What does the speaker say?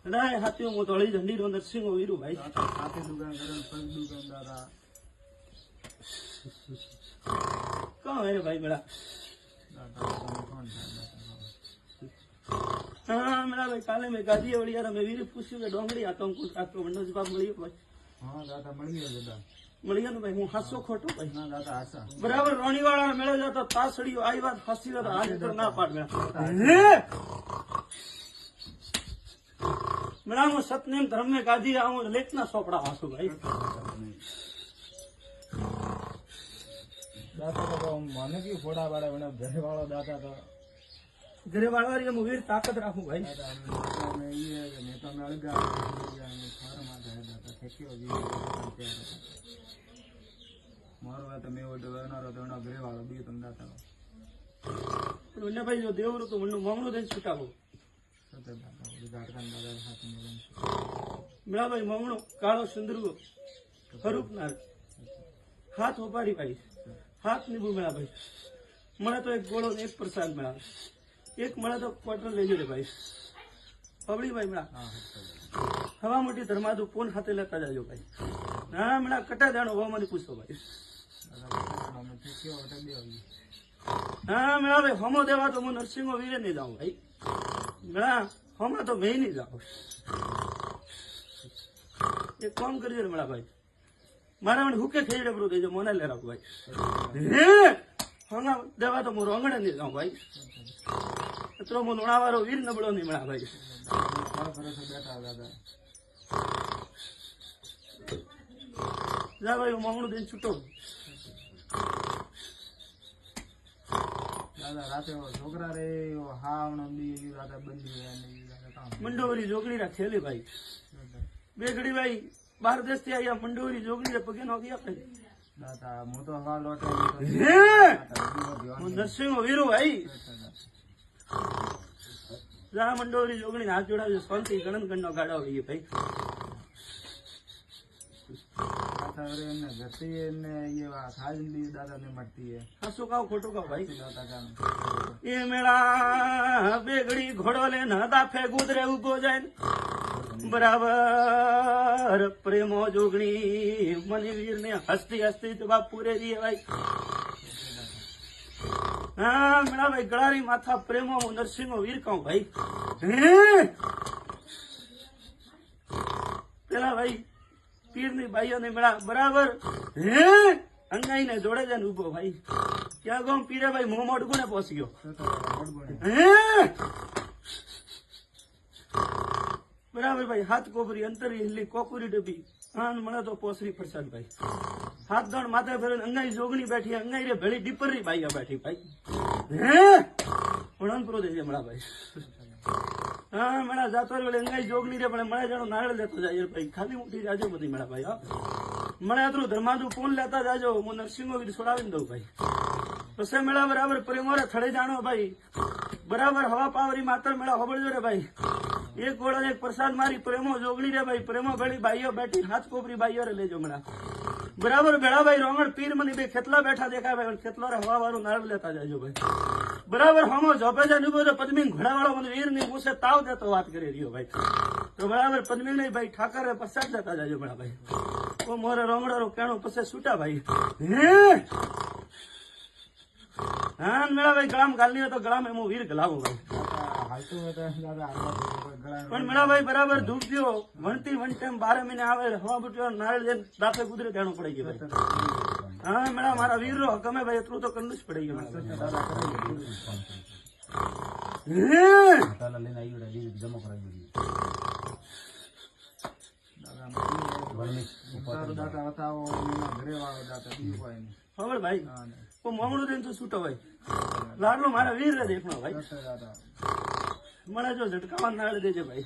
ના હાથીઓ મો તોળી ઝંડી રો નરસિંહો વીરુ ભાઈ સાથે દુકાન કરે પગ દુકાન દાદા કોણ હે ભાઈ મેળા हाँ मेरा भाई काले में गाजी वड़ी यार मैं वीर पूछ्યું કે ડોંગળી આ તો કોન્ટ્રાક્ટ મંડળ જવાબ મળ્યો ભાઈ હા દાદા મળી ગયો દાદા મળ્યો ને ભાઈ હું હાસો ખોટો ભાઈ ના દાદા આશા બરાબર રોણીવાળા મેળો જતો તાસડીઓ આવી વાત હસી વાત આજ તો ના પાડ મેળા હું સતનેમ ધર્મ में गाजी आऊं लेखना सोपड़ा हासू भाई દાદા તો મને કી ફોડા વાળા મને ઘરે વાળો દાદા તો ઘરે વાળવા હું વીર તાકાત રાખું ભાઈ મેં ये मैं तो मैं अलग खार में दादा खेक्यो जी मारो तो मैं वो डरनारो तो घरे वाળો બી તમ દાતા મને ભાઈ જો દેવરો તો મને મામલો દઈને છૂટાવો સતત દાદા ગાટકાન દાદા હાથ में મેળા ભાઈ મામલો કાળો સુંદરગો ફરૂકનાર હાથ ઉપાડી ભાઈ हाथ नींबू मेरा भाई મને તો એક ગોળો ને એક પ્રસાદ મેળા એક મળે તો ક્વાર્ટર લઈ જજો ભાઈ પબડી ભાઈ મેળા હવા મોટી ધર્માદુ પોન હાથે લેતા જાજો ભાઈ ના મેળા કટા જાણો હવા મને પૂછો ભાઈ હા મેળા ભાઈ હોમો દેવા તો હું નરસિંહો વીરે નહીં જાઉં ભાઈ મેળા હોમા તો મેં નહીં જાઉં એક કામ કરજો ને મેળા ભાઈ મારા મને હુકે ખેડી ડબરું દેજો મોને લે રાખો ભાઈ હે હંગા દેવા તો હું રોંગણે નહીં જાઉં ભાઈ એટલો હું લુણાવાળો વીર નબળો નહીં મળા ભાઈ જા ભાઈ હું માંગણું દઈને છૂટો દાદા રાતે છોકરા રે હાવણ બી દાદા બંધી મંડોરી જોગડી રાખેલી ભાઈ બે ઘડી ભાઈ બાર દેશ થી આયા મંડોરી જોગડી પગે નો ગયા ભાઈ દાદા હું તો હવા લોટે હું નરસિંહો વીરુ ભાઈ જા મંડોરી જોગડી હાથ જોડાવજો શાંતિ ગણન ગણનો ગાડાઓ લઈએ ભાઈ દાદા રે ને ગતિ ને ये खाली दादा ने मटती है હાસુ કાવ ખોટું કાવ ભાઈ दादा का એ મેળા બે ઘડી ઘોડો લે ના દાફે ગુદરે ઉભો જાય બરાબર પ્રેમો જોગણી મની વીર ને હસતી હસતી જવાબ પૂરે દીએ ભાઈ હા મેળા ભાઈ ગળારી માથા પ્રેમો હું નરસિંહો વીર કહું ભાઈ પેલા ભાઈ પીર ની ભાઈઓ ને મેળા બરાબર હે અંગાઈ ને જોડે જાય ઉભો ભાઈ ક્યાં ગામ પીરે ભાઈ મોં મોડગું ને પહોંચી ગયો હે બરાબર ભાઈ હાથ કોપરી અંતરી હિલ્લી કોકુરી ડબી હા મને તો પોસરી પ્રસાદ ભાઈ હાથ દણ માથે ફેરવીને અંગાઈ જોગણી બેઠી અંગાઈ રે ભેળી ડીપરી ભાઈ બેઠી ભાઈ હે ઉડાનપુરો દેજે મળા ભાઈ હા મેળા જાતો રે અંગાઈ જોગણી રે પણ મળે જાણો નારળ લેતો જાય ભાઈ ખાલી મોટી જાજો બધી મેળા ભાઈ હા મને આટલું ધર્માદુ ફોન લેતા જાજો હું નરસિંહો વીર છોડાવીને દઉં ભાઈ પછી મેળા બરાબર પ્રેમોરે થડે જાણો ભાઈ બરાબર હવા પાવરી માત્ર મેળા હોબળજો રે ભાઈ એક ગોળો એક પ્રસાદ મારી પ્રેમો જોગણી રે ભાઈ પ્રેમો ભેળી ભાઈઓ બેઠી હાથ કોપરી ભાઈઓ રે લેજો મેળા બરાબર ભેળા ભાઈ રોંગણ પીર મની બે ખેતલા બેઠા દેખાય ભાઈ ખેતલા રે હવા વાળું નાળ લેતા જાજો ભાઈ બરાબર હમો જોપે જાય ઉભો તો પદ્મીન ઘોડા વાળો મને વીર ની પૂછે તાવ દેતો વાત કરી રહ્યો ભાઈ તો બરાબર પદ્મીન નહીં ભાઈ ઠાકરે પ્રસાદ દેતા જાજો મેળા ભાઈ ઓ મોરે રોંગડારો કેણો પછી છૂટા ભાઈ હે હા મેળા ભાઈ ગળામ ગાલની તો ગળામાં હું વીર ગલાવું ભાઈ પણ મેળા ભાઈ બરાબર ધૂપ ગયો વણતી વણટેમ 12 મહિને આવે હવા બુટ્યો નારળ જઈને દાફે કુદરે જાણું પડી ગયું ભાઈ હા મેળા મારા વીર રો ગમે ભાઈ એટલું તો કરવું જ પડી ગયું ખબર ભાઈ મામલો દઈને તો છૂટો ભાઈ લાડલો મારા વીર રે દેખનો ભાઈ મને જો ઝટકાવા નાળ દેજે ભાઈ